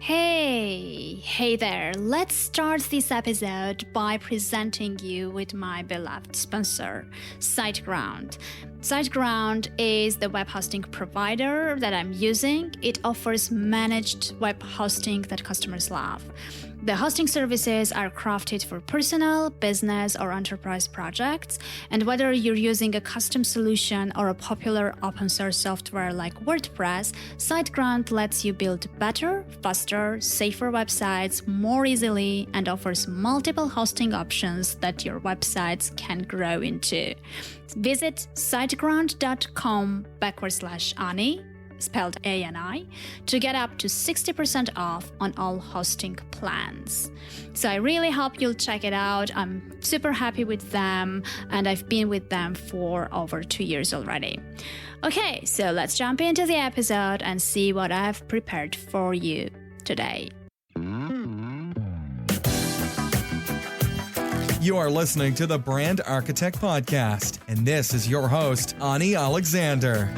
Hey there. Let's start this episode by presenting you with my beloved sponsor, SiteGround. SiteGround is the web hosting provider that I'm using. It offers managed web hosting that customers love. The hosting services are crafted for personal, business, or enterprise projects, and whether you're using a custom solution or a popular open source software like WordPress, SiteGround lets you build better, faster, safer websites more easily and offers multiple hosting options that your websites can grow into. Visit siteground.com/Ani, spelled A-N-I, to get up to 60% off on all hosting plans. So I really hope you'll check it out. I'm super happy with them, and I've been with them for over 2 years already. Okay, so let's jump into the episode and see what I've prepared for you today. You are listening to the Brand Architect Podcast, and this is your host, Ani Alexander.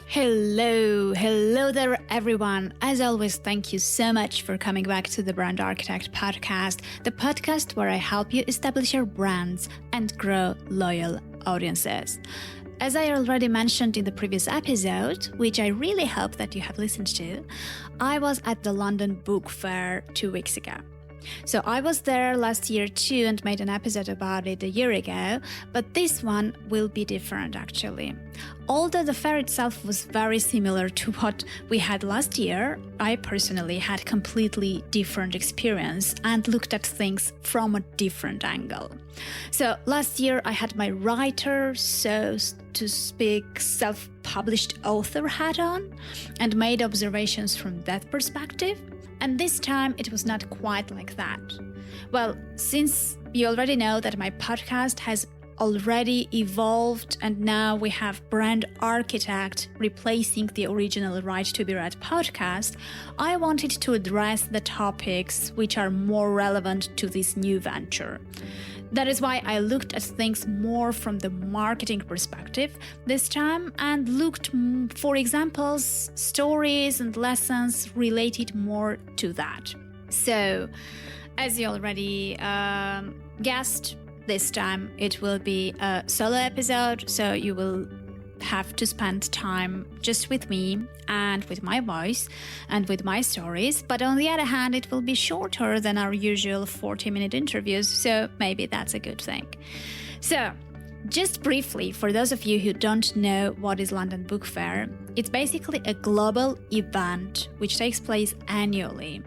Hello there everyone. As always, thank you so much for coming back to the Brand Architect Podcast, the podcast where I help you establish your brands and grow loyal audiences. As I already mentioned in the previous episode, which I really hope that you have listened to, I was at the London Book Fair 2 weeks ago. So I was there last year too and made an episode about it a year ago, but this one will be different actually. Although the fair itself was very similar to what we had last year, I personally had completely different experience and looked at things from a different angle. So last year I had my writer, so to speak, self-published author hat on and made observations from that perspective. And this time it was not quite like that. Well, since you already know that my podcast has already evolved and now we have Brand Architect replacing the original Right to Be Read podcast, I wanted to address the topics which are more relevant to this new venture. That is why I looked at things more from the marketing perspective this time and looked for examples, stories and lessons related more to that. So, as you already guessed, this time it will be a solo episode, so you will have to spend time just with me and with my voice and with my stories. But on the other hand, it will be shorter than our usual 40-minute interviews, so maybe that's a good thing. So, just briefly, for those of you who don't know what is London Book Fair, it's basically a global event which takes place annually.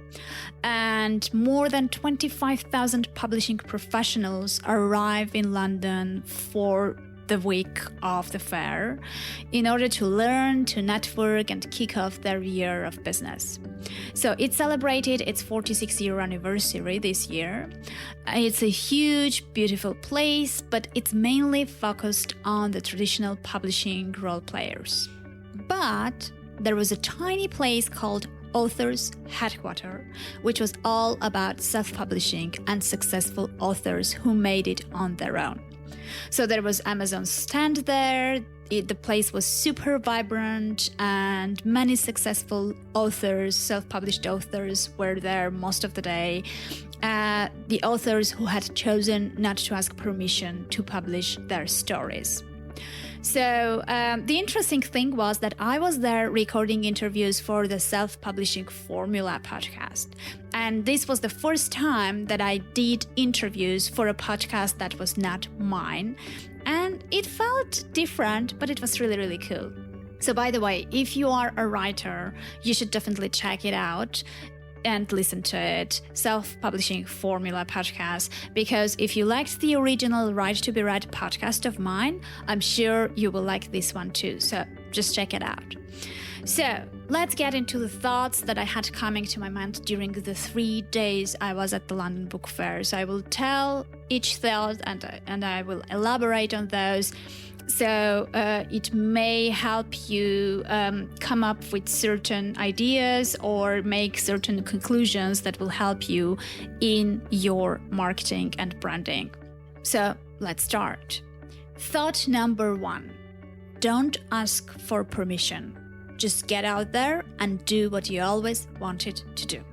And more than 25,000 publishing professionals arrive in London for the week of the fair in order to learn, to network and kick off their year of business. So it celebrated its 46th-year anniversary this year. It's a huge, beautiful place, but it's mainly focused on the traditional publishing role players. But there was a tiny place called Authors Headquarters, which was all about self-publishing and successful authors who made it on their own. So there was Amazon's stand there, the place was super vibrant and many successful authors, self-published authors were there most of the day. The authors who had chosen not to ask permission to publish their stories. So the interesting thing was that I was there recording interviews for the Self-Publishing Formula podcast. And this was the first time that I did interviews for a podcast that was not mine. And it felt different, but it was really, really cool. So by the way, if you are a writer, you should definitely check it out and listen to it, Self-Publishing Formula podcast, because if you liked the original Right to Be Read podcast of mine, I'm sure you will like this one too, so just check it out. So let's get into the thoughts that I had coming to my mind during the 3 days I was at the London Book Fair. So I will tell each thought and I will elaborate on those. So it may help you come up with certain ideas or make certain conclusions that will help you in your marketing and branding. So let's start. Thought number 1. don't ask for permission. Just get out there and do what you always wanted to do.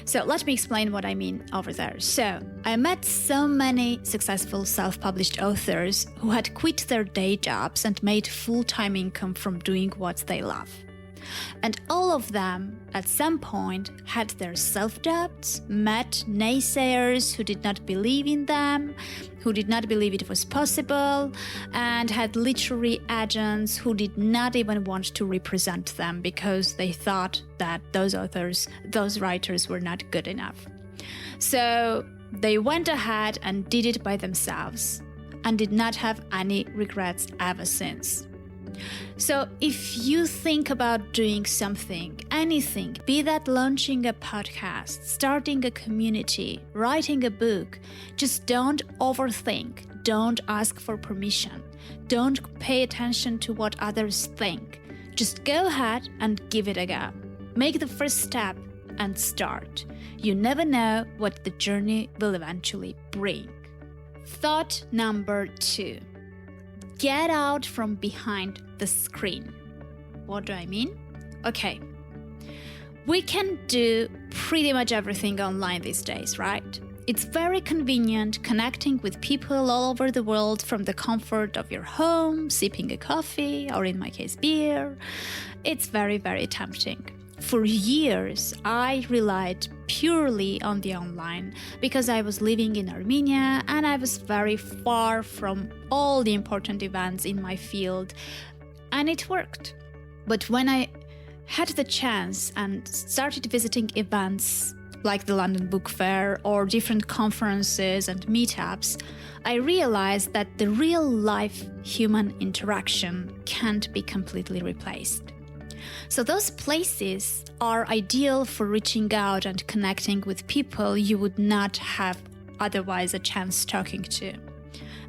So let me explain what I mean over there. So I met so many successful self-published authors who had quit their day jobs and made full-time income from doing what they love. And all of them, at some point, had their self-doubts, met naysayers who did not believe in them, who did not believe it was possible, and had literary agents who did not even want to represent them because they thought that those authors, those writers were not good enough. So they went ahead and did it by themselves and did not have any regrets ever since. So if you think about doing something, anything, be that launching a podcast, starting a community, writing a book, just don't overthink, don't ask for permission, don't pay attention to what others think. Just go ahead and give it a go. Make the first step and start. You never know what the journey will eventually bring. Thought number 2. Get out from behind the screen. What do I mean? Okay. We can do pretty much everything online these days, right? It's very convenient connecting with people all over the world from the comfort of your home, sipping a coffee, or in my case, beer. It's very, very tempting. For years, I relied purely on the online because I was living in Armenia and I was very far from all the important events in my field, and it worked. But when I had the chance and started visiting events like the London Book Fair or different conferences and meetups, I realized that the real-life human interaction can't be completely replaced. So those places are ideal for reaching out and connecting with people you would not have otherwise a chance talking to.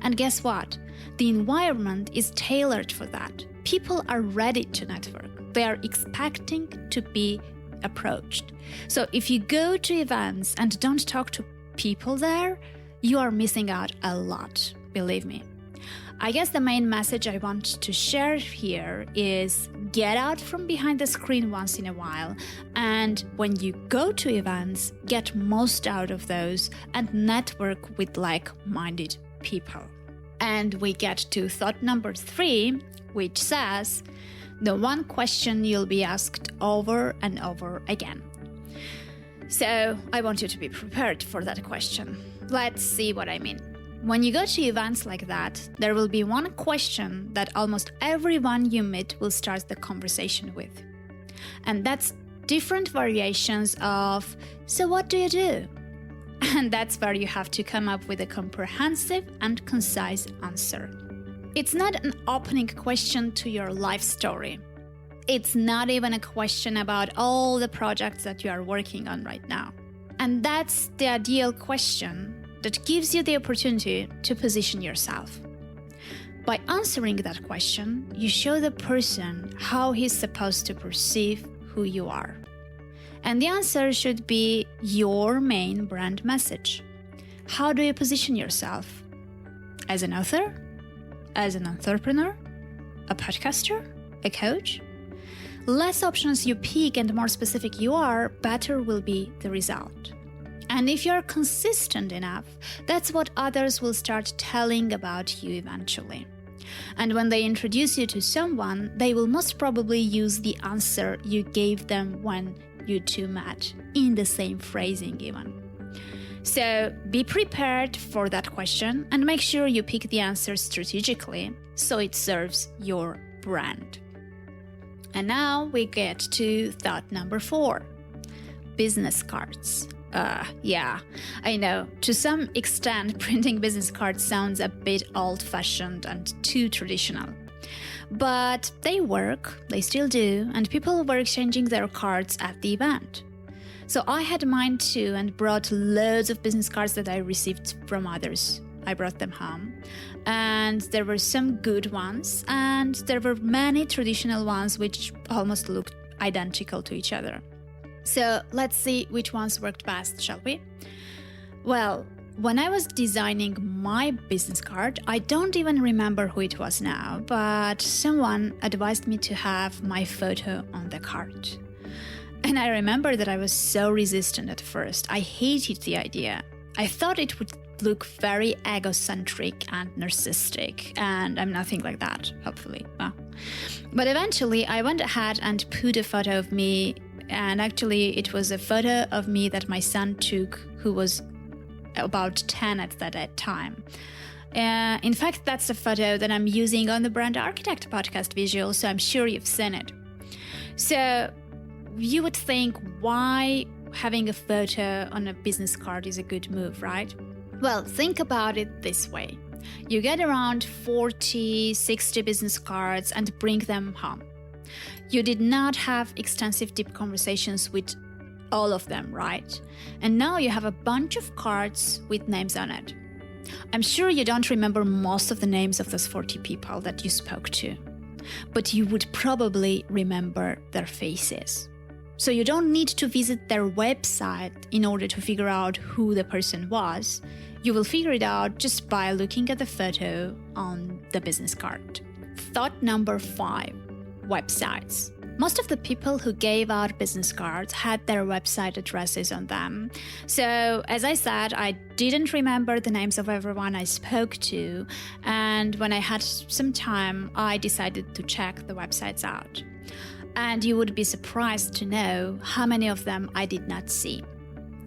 And guess what? The environment is tailored for that. People are ready to network. They are expecting to be approached. So if you go to events and don't talk to people there, you are missing out a lot, believe me. I guess the main message I want to share here is get out from behind the screen once in a while, and when you go to events, get most out of those and network with like-minded people. And we get to thought number 3, which says, the one question you'll be asked over and over again. So I want you to be prepared for that question. Let's see what I mean. When you go to events like that, there will be one question that almost everyone you meet will start the conversation with. And that's different variations of, so what do you do? And that's where you have to come up with a comprehensive and concise answer. It's not an opening question to your life story. It's not even a question about all the projects that you are working on right now. And that's the ideal question that gives you the opportunity to position yourself. By answering that question, you show the person how he's supposed to perceive who you are. And the answer should be your main brand message. How do you position yourself? As an author? As an entrepreneur? A podcaster? A coach? Less options you pick and more specific you are, better will be the result. And if you're consistent enough, that's what others will start telling about you eventually. And when they introduce you to someone, they will most probably use the answer you gave them when you two met, in the same phrasing even. So be prepared for that question and make sure you pick the answer strategically so it serves your brand. And now we get to thought number 4, business cards. Yeah, I know. To some extent, printing business cards sounds a bit old-fashioned and too traditional. But they work, they still do, and people were exchanging their cards at the event. So I had mine too and brought loads of business cards that I received from others. I brought them home. And there were some good ones, and there were many traditional ones which almost looked identical to each other. So let's see which ones worked best, shall we? Well, When I was designing my business card, I don't even remember who it was now, but someone advised me to have my photo on the card. And I remember that I was so resistant at first. I hated the idea. I thought it would look very egocentric and narcissistic, and I'm nothing like that, hopefully. Well, but eventually I went ahead and put a photo of me, and actually it was a photo of me that my son took, who was about 10 at that time. In fact, that's the photo that I'm using on the Brand Architect podcast visual, so I'm sure you've seen it. So you would think, why having a photo on a business card is a good move, right? Well, think about it this way. You get around 40, 60 business cards and bring them home. You did not have extensive deep conversations with all of them, right? And now you have a bunch of cards with names on it. I'm sure you don't remember most of the names of those 40 people that you spoke to, but you would probably remember their faces. So you don't need to visit their website in order to figure out who the person was. You will figure it out just by looking at the photo on the business card. Thought number 5, websites. Most of the people who gave out business cards had their website addresses on them. So, as I said, I didn't remember the names of everyone I spoke to, and when I had some time, I decided to check the websites out. And you would be surprised to know how many of them I did not see.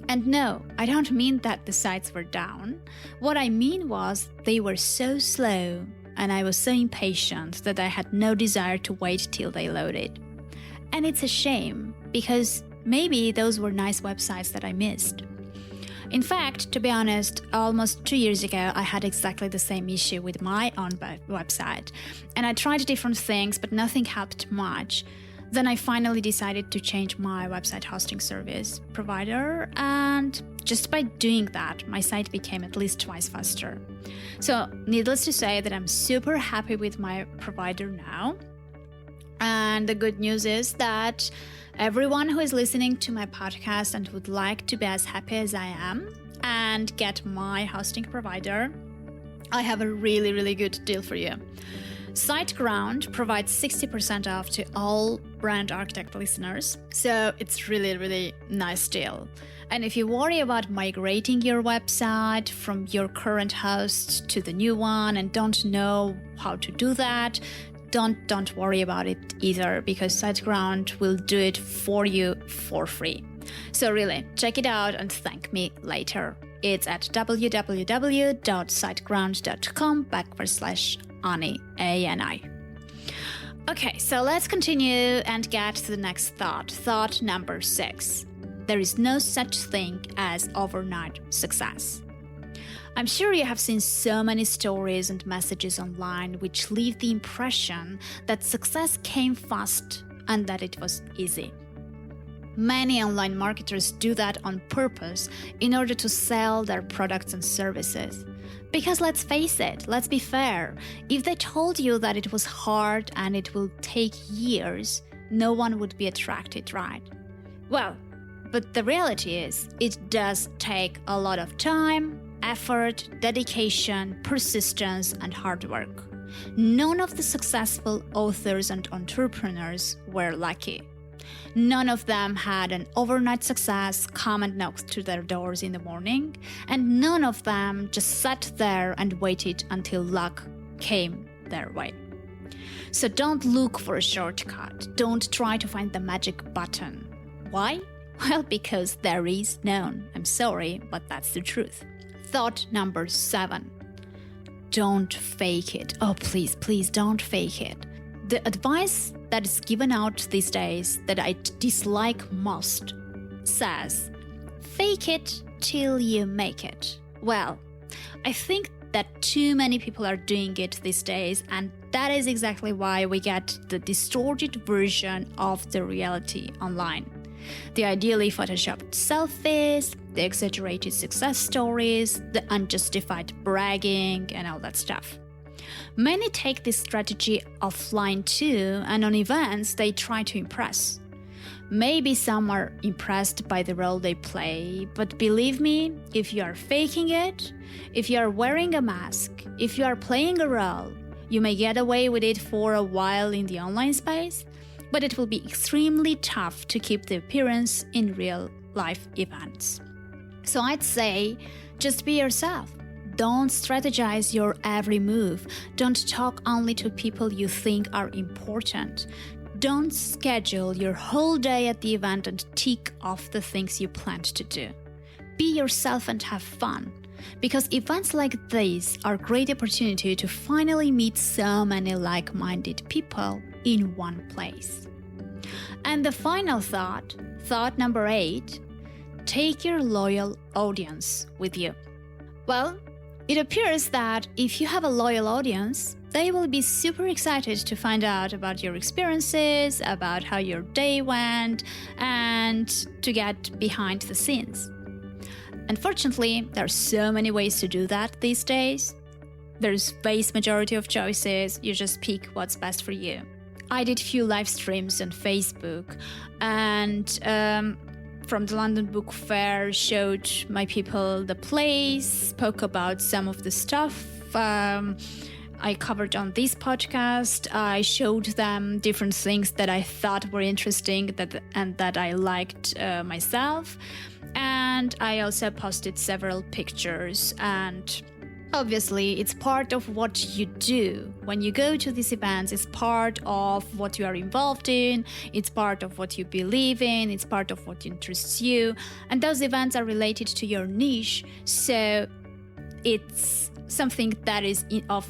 And no, I don't mean that the sites were down. What I mean was they were so slow, and I was so impatient that I had no desire to wait till they loaded. And it's a shame, because maybe those were nice websites that I missed. In fact, to be honest, almost 2 years ago, I had exactly the same issue with my own website. And I tried different things, but nothing helped much. Then I finally decided to change my website hosting service provider, and just by doing that, my site became at least twice faster. So, needless to say that I'm super happy with my provider now. And the good news is that everyone who is listening to my podcast and would like to be as happy as I am and get my hosting provider, I have a really, really good deal for you. SiteGround provides 60% off to all Brand Architect listeners, so it's really, really nice deal. And if you worry about migrating your website from your current host to the new one and don't know how to do that, don't worry about it either, because SiteGround will do it for you for free. So really, check it out and thank me later. It's at www.siteground.com/Ani, A-N-I. Okay, so let's continue and get to the next thought. Thought number 6. There is no such thing as overnight success. I'm sure you have seen so many stories and messages online which leave the impression that success came fast and that it was easy. Many online marketers do that on purpose in order to sell their products and services. Because let's face it, let's be fair, if they told you that it was hard and it will take years, no one would be attracted, right? Well, but the reality is, it does take a lot of time, effort, dedication, persistence, and hard work. None of the successful authors and entrepreneurs were lucky. None of them had an overnight success come and knock to their doors in the morning, and none of them just sat there and waited until luck came their way. So don't look for a shortcut. Don't try to find the magic button. Why? Well, because there is none. I'm sorry, but that's the truth. Thought number 7. Don't fake it. Oh, please don't fake it. The advice that is given out these days that I dislike most says, fake it till you make it. Well, I think that too many people are doing it these days, and that is exactly why we get the distorted version of the reality online. The ideally photoshopped selfies, the exaggerated success stories, the unjustified bragging, and all that stuff. Many take this strategy offline too, and on events they try to impress. Maybe some are impressed by the role they play, but believe me, if you are faking it, if you are wearing a mask, if you are playing a role, you may get away with it for a while in the online space, but it will be extremely tough to keep the appearance in real life events. So I'd say just be yourself. Don't strategize your every move. Don't talk only to people you think are important. Don't schedule your whole day at the event and tick off the things you planned to do. Be yourself and have fun. Because events like these are a great opportunity to finally meet so many like-minded people in one place. And the final thought number 8, take your loyal audience with you. Well, it appears that if you have a loyal audience, they will be super excited to find out about your experiences, about how your day went, and to get behind the scenes. Unfortunately, there are so many ways to do that these days. There's vast majority of choices, you just pick what's best for you. I did few live streams on Facebook, and from the London Book Fair showed my people the place, spoke about some of the stuff I covered on this podcast. I showed them different things that I thought were interesting and that I liked myself. And I also posted several pictures, and obviously it's part of what you do. When you go to these events, it's part of what you are involved in, it's part of what you believe in, it's part of what interests you, and those events are related to your niche, so it's something that is of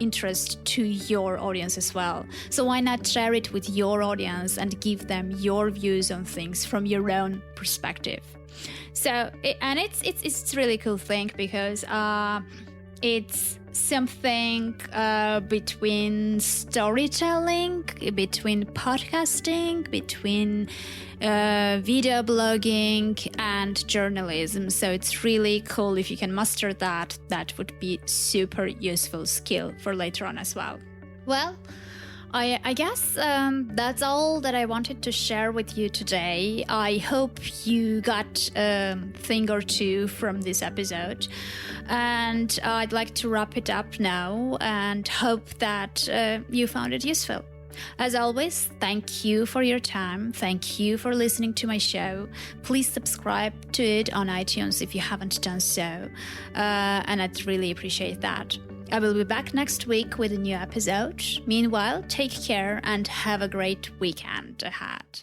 interest to your audience as well. So why not share it with your audience and give them your views on things from your own perspective? So it's really cool thing because it's something between storytelling, between podcasting, between video blogging and journalism. So it's really cool if you can master that. That would be super useful skill for later on as well. Well, I guess that's all that I wanted to share with you today. I hope you got a thing or two from this episode. And I'd like to wrap it up now and hope that you found it useful. As always, thank you for your time. Thank you for listening to my show. Please subscribe to it on iTunes if you haven't done so. And I'd really appreciate that. I will be back next week with a new episode. Meanwhile, take care and have a great weekend ahead.